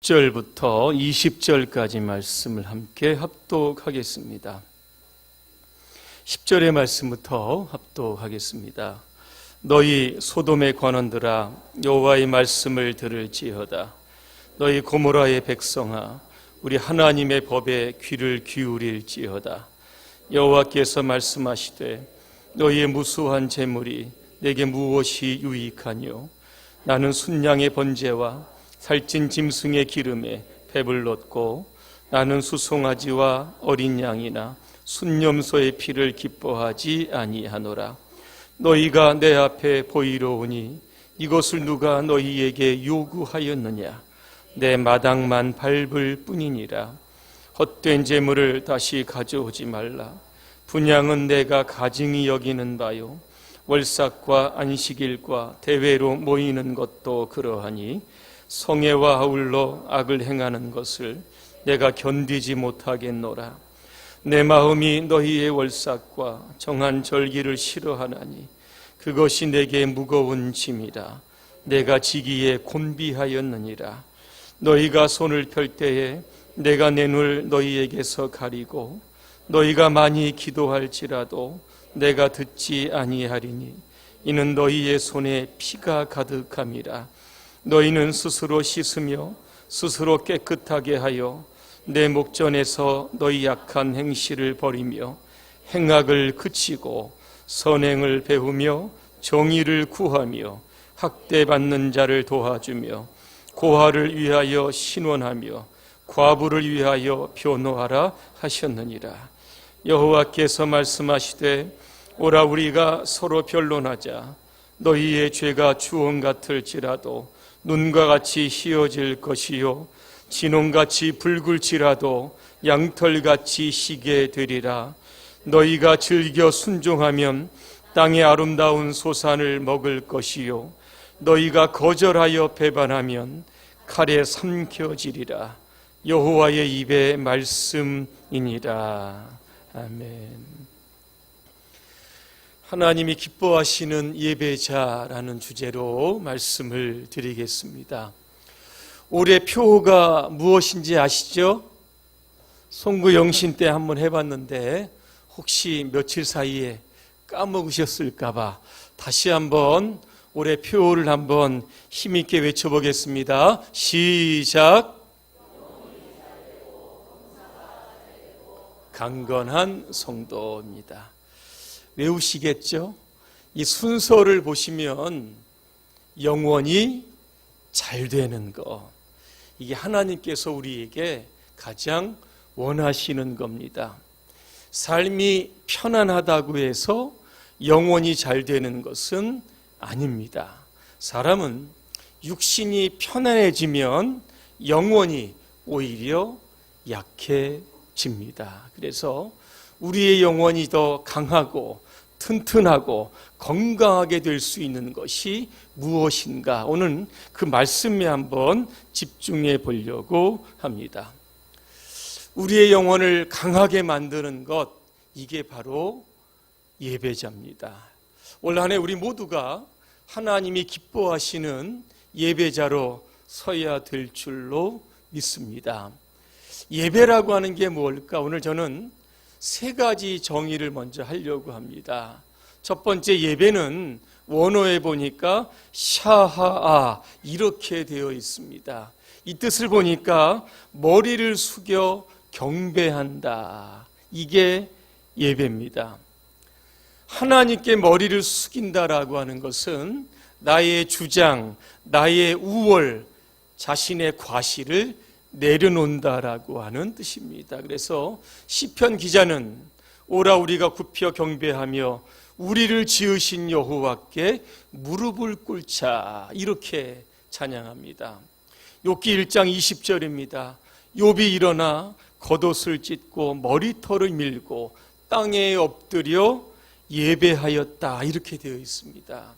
10절부터 20절까지 말씀을 함께 합독하겠습니다. 10절의 말씀부터 합독하겠습니다. 너희 소돔의 관원들아, 여호와의 말씀을 들을지어다. 너희 고모라의 백성아, 우리 하나님의 법에 귀를 기울일지어다. 여호와께서 말씀하시되 너희의 무수한 재물이 내게 무엇이 유익하뇨? 나는 순양의 번제와 살찐 짐승의 기름에 배불렀고, 나는 수송아지와 어린 양이나 순염소의 피를 기뻐하지 아니하노라. 너희가 내 앞에 보이러 오니 이것을 누가 너희에게 요구하였느냐? 내 마당만 밟을 뿐이니라. 헛된 재물을 다시 가져오지 말라. 분향은 내가 가증히 여기는 바요, 월삭과 안식일과 대회로 모이는 것도 그러하니 성애와 아울러 악을 행하는 것을 내가 견디지 못하겠노라. 내 마음이 너희의 월삭과 정한 절기를 싫어하나니 그것이 내게 무거운 짐이라. 내가 지기에 곤비하였느니라. 너희가 손을 펼 때에 내가 내 눈을 너희에게서 가리고, 너희가 많이 기도할지라도 내가 듣지 아니하리니 이는 너희의 손에 피가 가득함이라. 너희는 스스로 씻으며 스스로 깨끗하게 하여 내 목전에서 너희 약한 행실을 버리며 행악을 그치고 선행을 배우며 정의를 구하며 학대받는 자를 도와주며 고아를 위하여 신원하며 과부를 위하여 변호하라 하셨느니라. 여호와께서 말씀하시되 오라, 우리가 서로 변론하자. 너희의 죄가 주홍 같을지라도 눈과 같이 희어질 것이요, 진홍같이 붉을지라도 양털같이 희게 되리라. 너희가 즐겨 순종하면 땅의 아름다운 소산을 먹을 것이요, 너희가 거절하여 배반하면 칼에 삼켜지리라. 여호와의 입의 말씀이니라. 아멘. 하나님이 기뻐하시는 예배자라는 주제로 말씀을 드리겠습니다. 올해 표가 무엇인지 아시죠? 송구 영신 때 한번 해봤는데 혹시 며칠 사이에 까먹으셨을까봐 다시 한번 올해 표를 한번 힘있게 외쳐보겠습니다. 시작. 강건한 성도입니다. 외우시겠죠? 이 순서를 보시면 영원히 잘 되는 것, 이게 하나님께서 우리에게 가장 원하시는 겁니다. 삶이 편안하다고 해서 영원히 잘 되는 것은 아닙니다. 사람은 육신이 편안해지면 영원히 오히려 약해집니다. 그래서 우리의 영혼이 더 강하고 튼튼하고 건강하게 될 수 있는 것이 무엇인가, 오늘 그 말씀에 한번 집중해 보려고 합니다. 우리의 영혼을 강하게 만드는 것, 이게 바로 예배자입니다. 올 한 해 우리 모두가 하나님이 기뻐하시는 예배자로 서야 될 줄로 믿습니다. 예배라고 하는 게 뭘까? 오늘 저는 세 가지 정의를 먼저 하려고 합니다. 첫 번째, 예배는 원어에 보니까 샤하아 이렇게 되어 있습니다. 이 뜻을 보니까 머리를 숙여 경배한다, 이게 예배입니다. 하나님께 머리를 숙인다라고 하는 것은 나의 주장, 나의 우월, 자신의 과실을 내려놓는다라고 하는 뜻입니다. 그래서 시편 기자는 오라, 우리가 굽혀 경배하며 우리를 지으신 여호와께 무릎을 꿇자, 이렇게 찬양합니다. 욥기 1장 20절입니다. 욥이 일어나 겉옷을 찢고 머리털을 밀고 땅에 엎드려 예배하였다, 이렇게 되어 있습니다.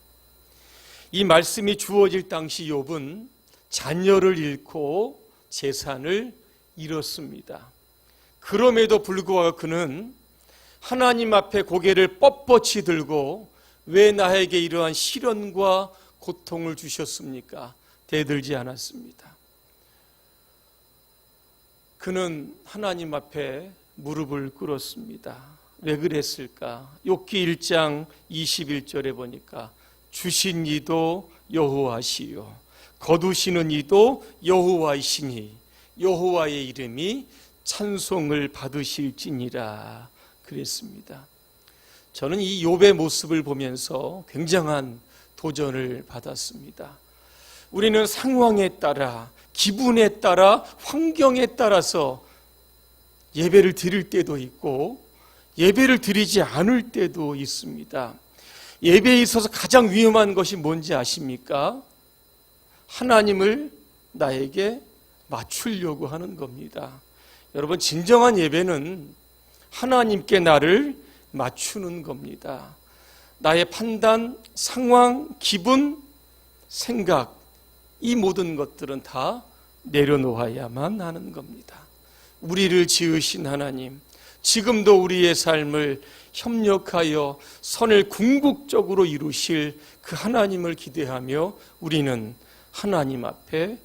이 말씀이 주어질 당시 욥은 자녀를 잃고 재산을 잃었습니다. 그럼에도 불구하고 그는 하나님 앞에 고개를 뻣뻣이 들고 왜 나에게 이러한 시련과 고통을 주셨습니까? 대들지 않았습니다. 그는 하나님 앞에 무릎을 꿇었습니다. 왜 그랬을까? 욥기 1장 21절에 보니까 주신 이도 여호와시요 거두시는 이도 여호와이시니 여호와의 이름이 찬송을 받으실지니라 그랬습니다. 저는 이 욥의 모습을 보면서 굉장한 도전을 받았습니다. 우리는 상황에 따라, 기분에 따라, 환경에 따라서 예배를 드릴 때도 있고 예배를 드리지 않을 때도 있습니다. 예배에 있어서 가장 위험한 것이 뭔지 아십니까? 하나님을 나에게 맞추려고 하는 겁니다. 여러분, 진정한 예배는 하나님께 나를 맞추는 겁니다. 나의 판단, 상황, 기분, 생각, 이 모든 것들은 다 내려놓아야만 하는 겁니다. 우리를 지으신 하나님, 지금도 우리의 삶을 협력하여 선을 궁극적으로 이루실 그 하나님을 기대하며 우리는 하나님 앞에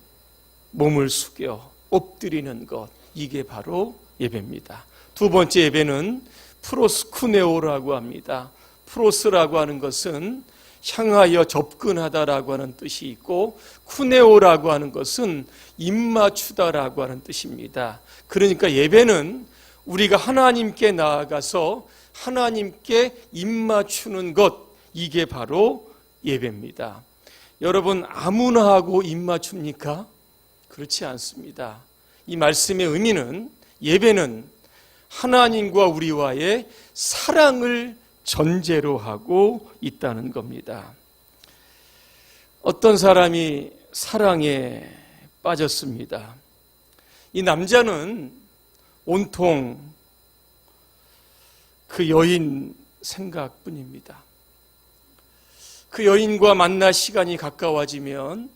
몸을 숙여 엎드리는 것, 이게 바로 예배입니다. 두 번째 예배는 프로스쿠네오라고 합니다. 프로스라고 하는 것은 향하여 접근하다라고 하는 뜻이 있고 쿠네오라고 하는 것은 입맞추다라고 하는 뜻입니다. 그러니까 예배는 우리가 하나님께 나아가서 하나님께 입맞추는 것, 이게 바로 예배입니다. 여러분, 아무나 하고 입맞춥니까? 그렇지 않습니다. 이 말씀의 의미는 예배는 하나님과 우리와의 사랑을 전제로 하고 있다는 겁니다. 어떤 사람이 사랑에 빠졌습니다. 이 남자는 온통 그 여인 생각뿐입니다. 그 여인과 만날 시간이 가까워지면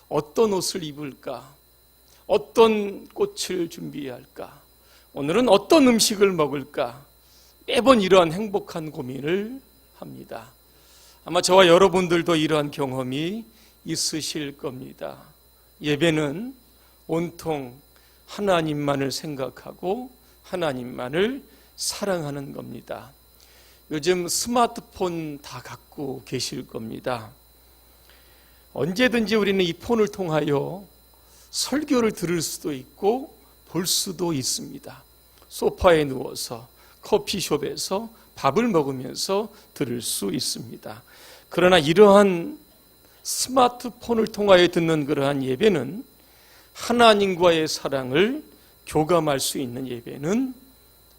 어떤 옷을 입을까? 어떤 꽃을 준비할까? 오늘은 어떤 음식을 먹을까? 매번 이러한 행복한 고민을 합니다. 아마 저와 여러분들도 이러한 경험이 있으실 겁니다. 예배는 온통 하나님만을 생각하고 하나님만을 사랑하는 겁니다. 요즘 스마트폰 다 갖고 계실 겁니다. 언제든지 우리는 이 폰을 통하여 설교를 들을 수도 있고 볼 수도 있습니다. 소파에 누워서 커피숍에서 밥을 먹으면서 들을 수 있습니다. 그러나 이러한 스마트폰을 통하여 듣는 그러한 예배는 하나님과의 사랑을 교감할 수 있는 예배는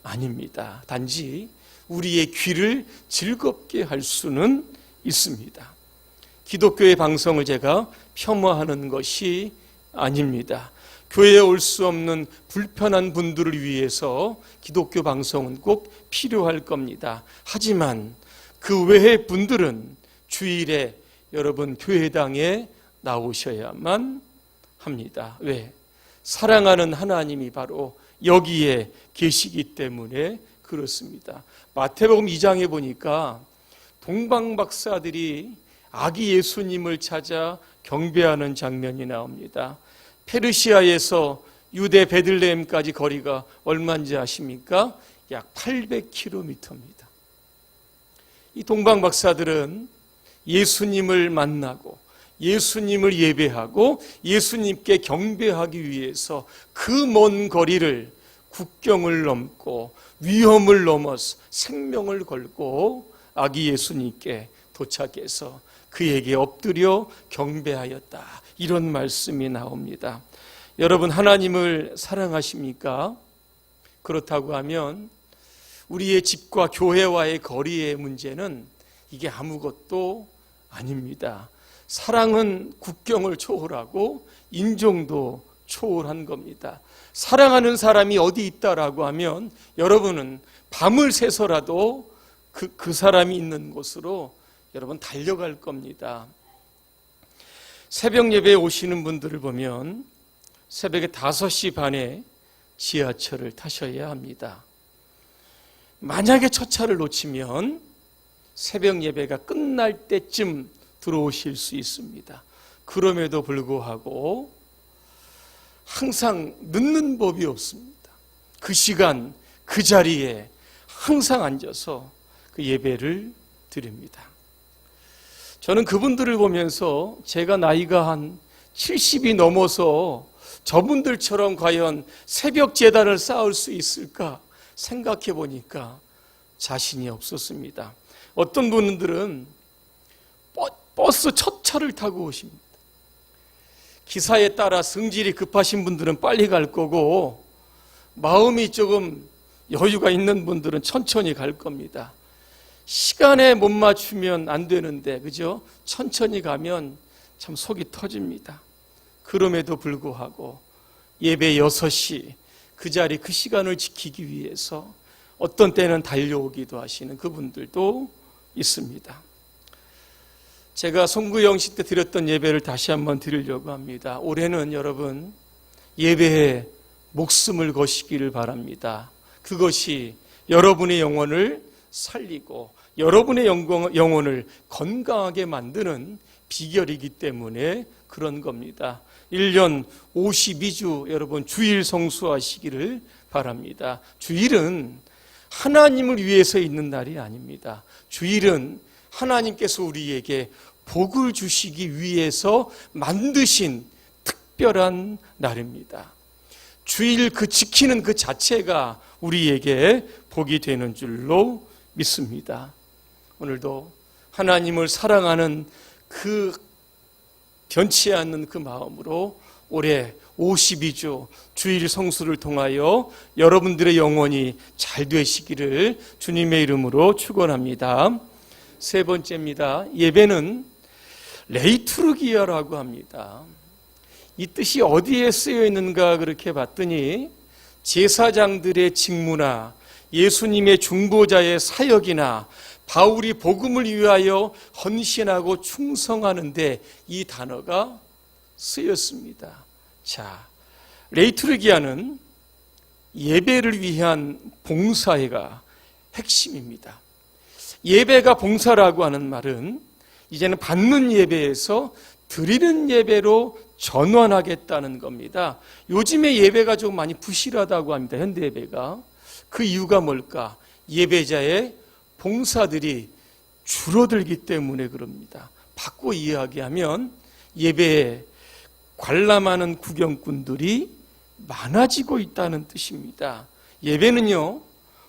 아닙니다. 단지 우리의 귀를 즐겁게 할 수는 있습니다. 기독교의 방송을 제가 폄하하는 것이 아닙니다. 교회에 올 수 없는 불편한 분들을 위해서 기독교 방송은 꼭 필요할 겁니다. 하지만 그 외의 분들은 주일에 여러분 교회당에 나오셔야만 합니다. 왜? 사랑하는 하나님이 바로 여기에 계시기 때문에 그렇습니다. 마태복음 2장에 보니까 동방박사들이 아기 예수님을 찾아 경배하는 장면이 나옵니다. 페르시아에서 유대 베들레헴까지 거리가 얼마인지 아십니까? 약 800km입니다. 이 동방박사들은 예수님을 만나고 예수님을 예배하고 예수님께 경배하기 위해서 그 먼 거리를 국경을 넘고 위험을 넘어서 생명을 걸고 아기 예수님께 도착해서 그에게 엎드려 경배하였다. 이런 말씀이 나옵니다. 여러분, 하나님을 사랑하십니까? 그렇다고 하면 우리의 집과 교회와의 거리의 문제는 이게 아무것도 아닙니다. 사랑은 국경을 초월하고 인종도 초월한 겁니다. 사랑하는 사람이 어디 있다라고 하면 여러분은 밤을 새서라도 그 사람이 있는 곳으로 여러분 달려갈 겁니다. 새벽 예배에 오시는 분들을 보면 새벽에 5시 반에 지하철을 타셔야 합니다. 만약에 첫 차를 놓치면 새벽 예배가 끝날 때쯤 들어오실 수 있습니다. 그럼에도 불구하고 항상 늦는 법이 없습니다. 그 시간 그 자리에 항상 앉아서 그 예배를 드립니다. 저는 그분들을 보면서 제가 나이가 한 70이 넘어서 저분들처럼 과연 새벽 제단을 쌓을 수 있을까 생각해 보니까 자신이 없었습니다. 어떤 분들은 버스 첫 차를 타고 오십니다. 기사에 따라 성질이 급하신 분들은 빨리 갈 거고 마음이 조금 여유가 있는 분들은 천천히 갈 겁니다. 시간에 못 맞추면 안 되는데, 그죠? 천천히 가면 참 속이 터집니다. 그럼에도 불구하고 예배 6시 그 자리 그 시간을 지키기 위해서 어떤 때는 달려오기도 하시는 그분들도 있습니다. 제가 송구영식 때 드렸던 예배를 다시 한번 드리려고 합니다. 올해는 여러분 예배에 목숨을 거시기를 바랍니다. 그것이 여러분의 영혼을 살리고 여러분의 영혼을 건강하게 만드는 비결이기 때문에 그런 겁니다. 1년 52주 여러분 주일 성수하시기를 바랍니다. 주일은 하나님을 위해서 있는 날이 아닙니다. 주일은 하나님께서 우리에게 복을 주시기 위해서 만드신 특별한 날입니다. 주일 그 지키는 그 자체가 우리에게 복이 되는 줄로 믿습니다. 오늘도 하나님을 사랑하는 그 변치 않는 그 마음으로 올해 52주 주일 성수를 통하여 여러분들의 영혼이 잘 되시기를 주님의 이름으로 축원합니다. 세 번째입니다. 예배는 레이투르기아라고 합니다. 이 뜻이 어디에 쓰여 있는가 그렇게 봤더니 제사장들의 직무나 예수님의 중보자의 사역이나 바울이 복음을 위하여 헌신하고 충성하는데 이 단어가 쓰였습니다. 자, 레이투르기아는 예배를 위한 봉사가 핵심입니다. 예배가 봉사라고 하는 말은 이제는 받는 예배에서 드리는 예배로 전환하겠다는 겁니다. 요즘에 예배가 좀 많이 부실하다고 합니다. 현대 예배가. 그 이유가 뭘까? 예배자의 봉사들이 줄어들기 때문에 그럽니다. 바꿔 이야기하면 예배에 관람하는 구경꾼들이 많아지고 있다는 뜻입니다. 예배는요,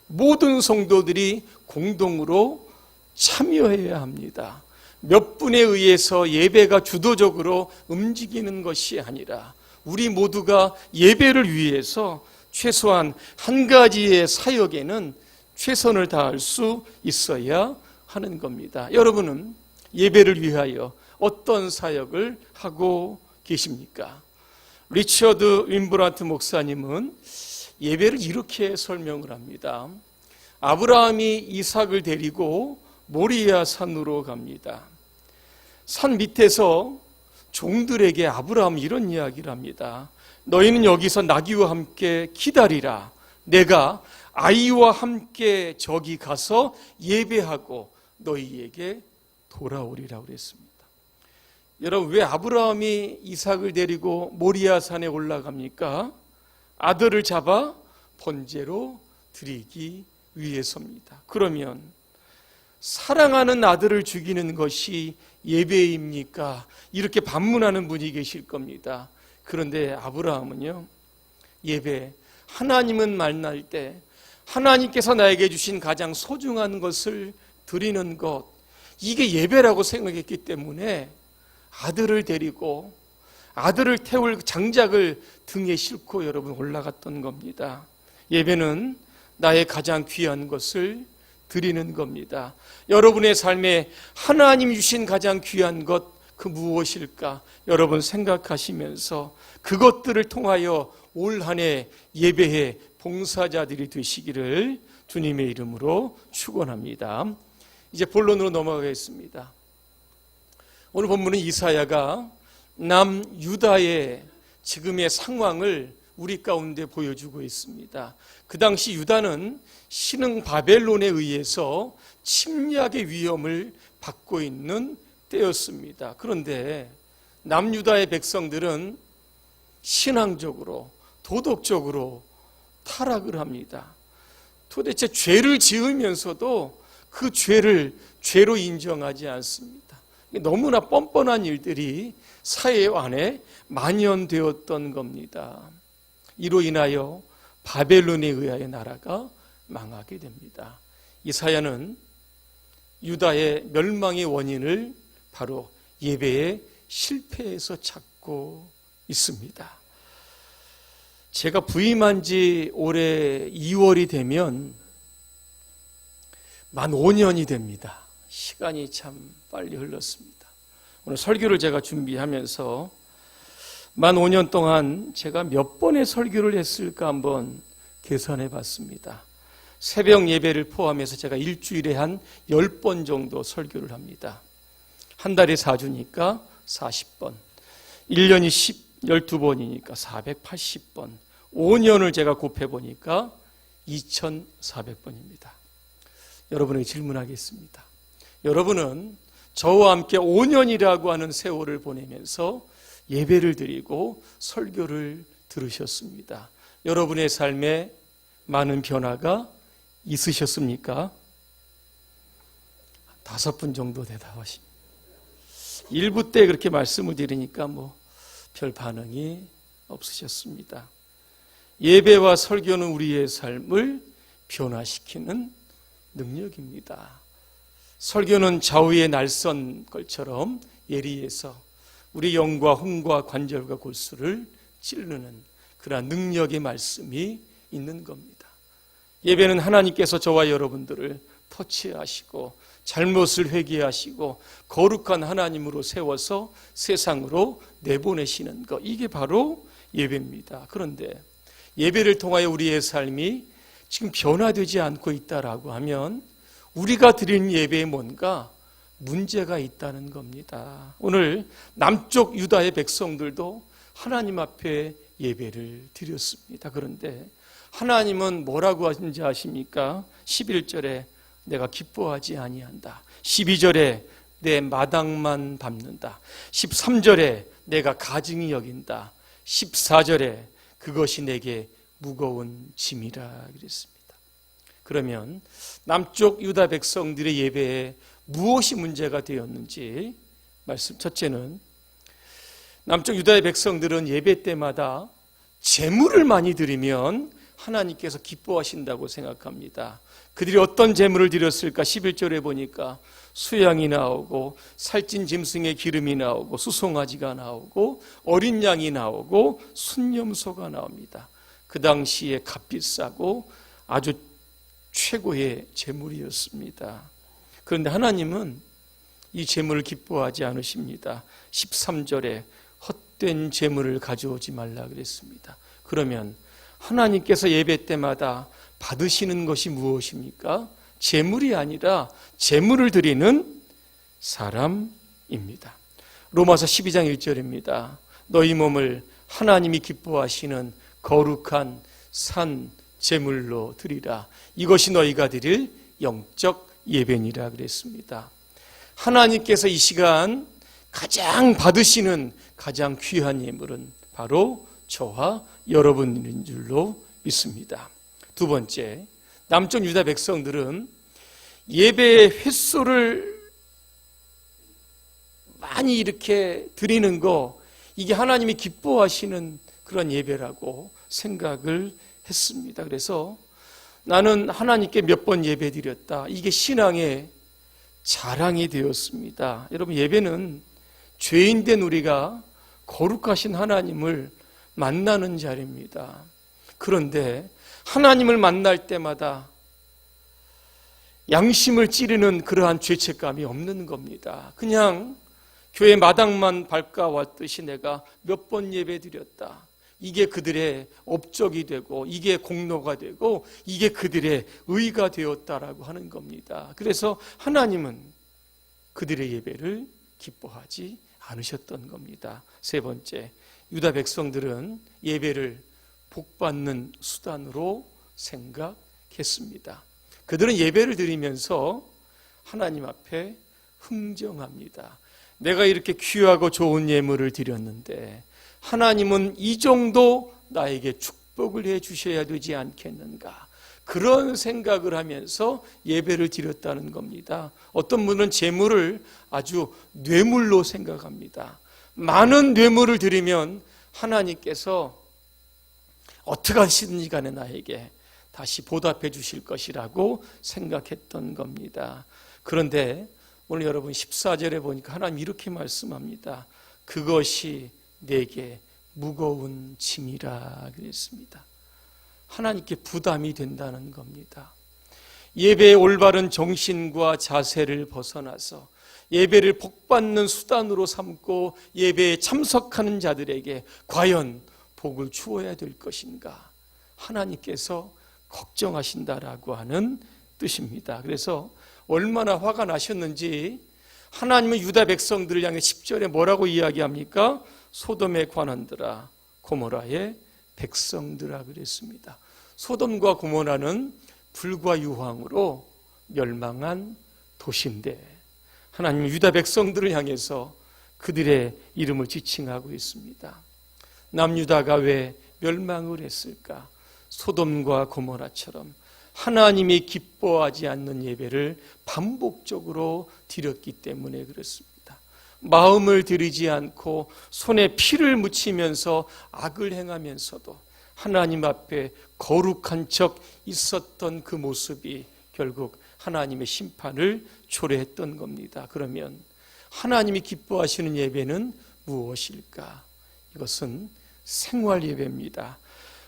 모든 성도들이 공동으로 참여해야 합니다. 몇 분에 의해서 예배가 주도적으로 움직이는 것이 아니라 우리 모두가 예배를 위해서 최소한 한 가지의 사역에는 최선을 다할 수 있어야 하는 겁니다. 여러분은 예배를 위하여 어떤 사역을 하고 계십니까? 리처드 윈브란트 목사님은 예배를 이렇게 설명을 합니다. 아브라함이 이삭을 데리고 모리아 산으로 갑니다. 산 밑에서 종들에게 아브라함이 이런 이야기를 합니다. 너희는 여기서 나귀와 함께 기다리라. 내가 아이와 함께 저기 가서 예배하고 너희에게 돌아오리라 그랬습니다. 여러분, 왜 아브라함이 이삭을 데리고 모리아 산에 올라갑니까? 아들을 잡아 번제로 드리기 위해서입니다. 그러면 사랑하는 아들을 죽이는 것이 예배입니까? 이렇게 반문하는 분이 계실 겁니다. 그런데 아브라함은요, 예배, 하나님은 만날 때 하나님께서 나에게 주신 가장 소중한 것을 드리는 것, 이게 예배라고 생각했기 때문에 아들을 데리고 아들을 태울 장작을 등에 싣고 여러분 올라갔던 겁니다. 예배는 나의 가장 귀한 것을 드리는 겁니다. 여러분의 삶에 하나님 주신 가장 귀한 것, 그 무엇일까? 여러분 생각하시면서 그것들을 통하여 올 한 해 예배의 봉사자들이 되시기를 주님의 이름으로 축원합니다. 이제 본론으로 넘어가겠습니다. 오늘 본문은 이사야가 남유다의 지금의 상황을 우리 가운데 보여주고 있습니다. 그 당시 유다는 신흥 바벨론에 의해서 침략의 위험을 받고 있는 때였습니다. 그런데 남유다의 백성들은 신앙적으로, 도덕적으로 타락을 합니다. 도대체 죄를 지으면서도 그 죄를 죄로 인정하지 않습니다. 너무나 뻔뻔한 일들이 사회 안에 만연되었던 겁니다. 이로 인하여 바벨론에 의하여 나라가 망하게 됩니다. 이사야는 유다의 멸망의 원인을 바로 예배의 실패에서 찾고 있습니다. 제가 부임한 지 올해 2월이 되면 만 5년이 됩니다. 시간이 참 빨리 흘렀습니다. 오늘 설교를 제가 준비하면서 만 5년 동안 제가 몇 번의 설교를 했을까 한번 계산해 봤습니다. 새벽 예배를 포함해서 제가 일주일에 한 10번 정도 설교를 합니다. 한 달에 4주니까 40번, 1년이 12번이니까 480번, 5년을 제가 곱해보니까 2400번입니다. 여러분에게 질문하겠습니다. 여러분은 저와 함께 5년이라고 하는 세월을 보내면서 예배를 드리고 설교를 들으셨습니다. 여러분의 삶에 많은 변화가 있으셨습니까? 5분 정도 대답하십니다. 1부 때 그렇게 말씀을 드리니까 별 반응이 없으셨습니다. 예배와 설교는 우리의 삶을 변화시키는 능력입니다. 설교는 좌우의 날선 걸처럼 예리해서 우리 영과 혼과 관절과 골수를 찌르는 그러한 능력의 말씀이 있는 겁니다. 예배는 하나님께서 저와 여러분들을 터치하시고 잘못을 회개하시고 거룩한 하나님으로 세워서 세상으로 내보내시는 것, 이게 바로 예배입니다. 그런데 예배를 통하여 우리의 삶이 지금 변화되지 않고 있다라고 하면 우리가 드리는 예배에 뭔가 문제가 있다는 겁니다. 오늘 남쪽 유다의 백성들도 하나님 앞에 예배를 드렸습니다. 그런데 하나님은 뭐라고 하신지 아십니까? 11절에 내가 기뻐하지 아니한다. 12절에 내 마당만 밟는다. 13절에 내가 가증히 여긴다. 14절에 그것이 내게 무거운 짐이라 그랬습니다. 그러면 남쪽 유다 백성들의 예배에 무엇이 문제가 되었는지 말씀. 첫째는 남쪽 유다의 백성들은 예배 때마다 제물을 많이 드리면 하나님께서 기뻐하신다고 생각합니다. 그들이 어떤 제물을 드렸을까? 11절에 보니까 수양이 나오고 살찐 짐승의 기름이 나오고 수송아지가 나오고 어린 양이 나오고 순염소가 나옵니다. 그 당시에 값비싸고 아주 최고의 제물이었습니다. 그런데 하나님은 이 제물을 기뻐하지 않으십니다. 13절에 헛된 제물을 가져오지 말라 그랬습니다. 그러면 하나님께서 예배 때마다 받으시는 것이 무엇입니까? 제물이 아니라 제물을 드리는 사람입니다. 로마서 12장 1절입니다. 너희 몸을 하나님이 기뻐하시는 거룩한 산 제물로 드리라. 이것이 너희가 드릴 영적 예배니라 그랬습니다. 하나님께서 이 시간 가장 받으시는 가장 귀한 예물은 바로 저와 여러분인 줄로 믿습니다. 두 번째, 남쪽 유다 백성들은 예배의 횟수를 많이 이렇게 드리는 거, 이게 하나님이 기뻐하시는 그런 예배라고 생각을 했습니다. 그래서 나는 하나님께 몇 번 예배 드렸다. 이게 신앙의 자랑이 되었습니다. 여러분, 예배는 죄인된 우리가 거룩하신 하나님을 만나는 자리입니다. 그런데 하나님을 만날 때마다 양심을 찌르는 그러한 죄책감이 없는 겁니다. 그냥 교회 마당만 밟아왔듯이 내가 몇 번 예배 드렸다. 이게 그들의 업적이 되고 이게 공로가 되고 이게 그들의 의가 되었다라고 하는 겁니다. 그래서 하나님은 그들의 예배를 기뻐하지 않으셨던 겁니다. 세 번째, 유다 백성들은 예배를 복받는 수단으로 생각했습니다. 그들은 예배를 드리면서 하나님 앞에 흥정합니다. 내가 이렇게 귀하고 좋은 예물을 드렸는데 하나님은 이 정도 나에게 축복을 해 주셔야 되지 않겠는가, 그런 생각을 하면서 예배를 드렸다는 겁니다. 어떤 분은 재물을 아주 뇌물로 생각합니다. 많은 뇌물을 드리면 하나님께서 어떻게 하시든지 간에 나에게 다시 보답해 주실 것이라고 생각했던 겁니다. 그런데 오늘 여러분 14절에 보니까 하나님 이렇게 말씀합니다. 그것이 내게 무거운 짐이라 그랬습니다. 하나님께 부담이 된다는 겁니다. 예배의 올바른 정신과 자세를 벗어나서 예배를 복받는 수단으로 삼고 예배에 참석하는 자들에게 과연 복을 주어야 될 것인가, 하나님께서 걱정하신다라고 하는 뜻입니다. 그래서 얼마나 화가 나셨는지 하나님은 유다 백성들을 향해 10절에 뭐라고 이야기합니까? 소돔의 관원들아, 고모라의 백성들아 그랬습니다. 소돔과 고모라는 불과 유황으로 멸망한 도시인데 하나님은 유다 백성들을 향해서 그들의 이름을 지칭하고 있습니다. 남유다가 왜 멸망을 했을까? 소돔과 고모라처럼 하나님이 기뻐하지 않는 예배를 반복적으로 드렸기 때문에 그렇습니다. 마음을 들이지 않고 손에 피를 묻히면서 악을 행하면서도 하나님 앞에 거룩한 척 있었던 그 모습이 결국 하나님의 심판을 초래했던 겁니다. 그러면 하나님이 기뻐하시는 예배는 무엇일까? 이것은 생활 예배입니다.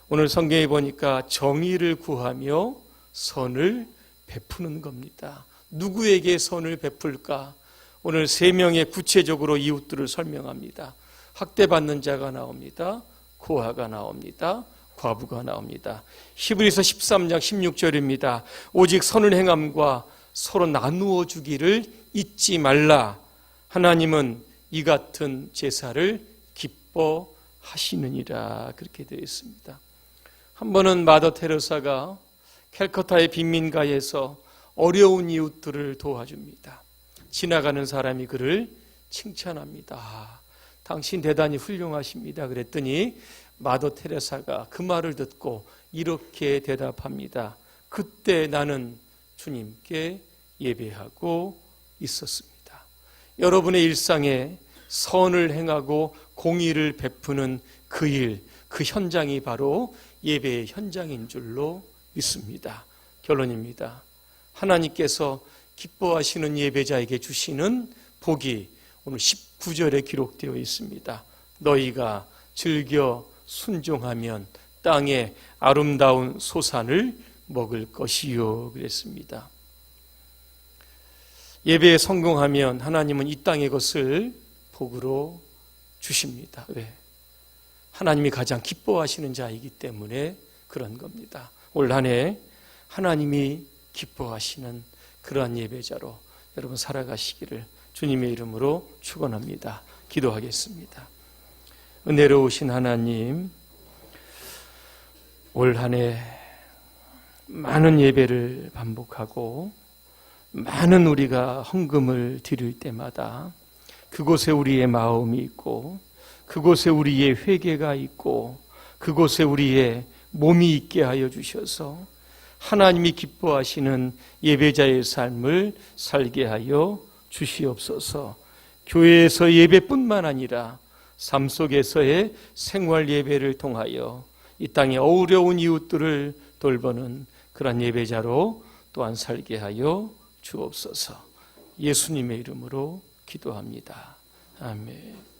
오늘 성경에 보니까 정의를 구하며 선을 베푸는 겁니다. 누구에게 선을 베풀까? 오늘 세 명의 구체적으로 이웃들을 설명합니다. 학대받는 자가 나옵니다. 고아가 나옵니다. 과부가 나옵니다. 히브리서 13장 16절입니다. 오직 선을 행함과 서로 나누어 주기를 잊지 말라. 하나님은 이 같은 제사를 기뻐하시느니라. 그렇게 되어 있습니다. 한 번은 마더 테레사가 캘커타의 빈민가에서 어려운 이웃들을 도와줍니다. 지나가는 사람이 그를 칭찬합니다. 아, 당신 대단히 훌륭하십니다. 그랬더니 마더 테레사가 그 말을 듣고 이렇게 대답합니다. 그때 나는 주님께 예배하고 있었습니다. 여러분의 일상에 선을 행하고 공의를 베푸는 그 일, 그 현장이 바로 예배의 현장인 줄로 믿습니다. 결론입니다. 하나님께서 기뻐하시는 예배자에게 주시는 복이 오늘 19절에 기록되어 있습니다. 너희가 즐겨 순종하면 땅에 아름다운 소산을 먹을 것이요 그랬습니다. 예배에 성공하면 하나님은 이 땅의 것을 복으로 주십니다. 왜? 하나님이 가장 기뻐하시는 자이기 때문에 그런 겁니다. 올 한 해 하나님이 기뻐하시는 그러한 예배자로 여러분 살아가시기를 주님의 이름으로 축원합니다. 기도하겠습니다. 은혜로우신 하나님, 올 한 해 많은 예배를 반복하고 많은 우리가 헌금을 드릴 때마다 그곳에 우리의 마음이 있고 그곳에 우리의 회개가 있고 그곳에 우리의 몸이 있게 하여 주셔서 하나님이 기뻐하시는 예배자의 삶을 살게 하여 주시옵소서. 교회에서 예배뿐만 아니라 삶 속에서의 생활 예배를 통하여 이 땅의 어려운 이웃들을 돌보는 그런 예배자로 또한 살게 하여 주옵소서. 예수님의 이름으로 기도합니다. 아멘.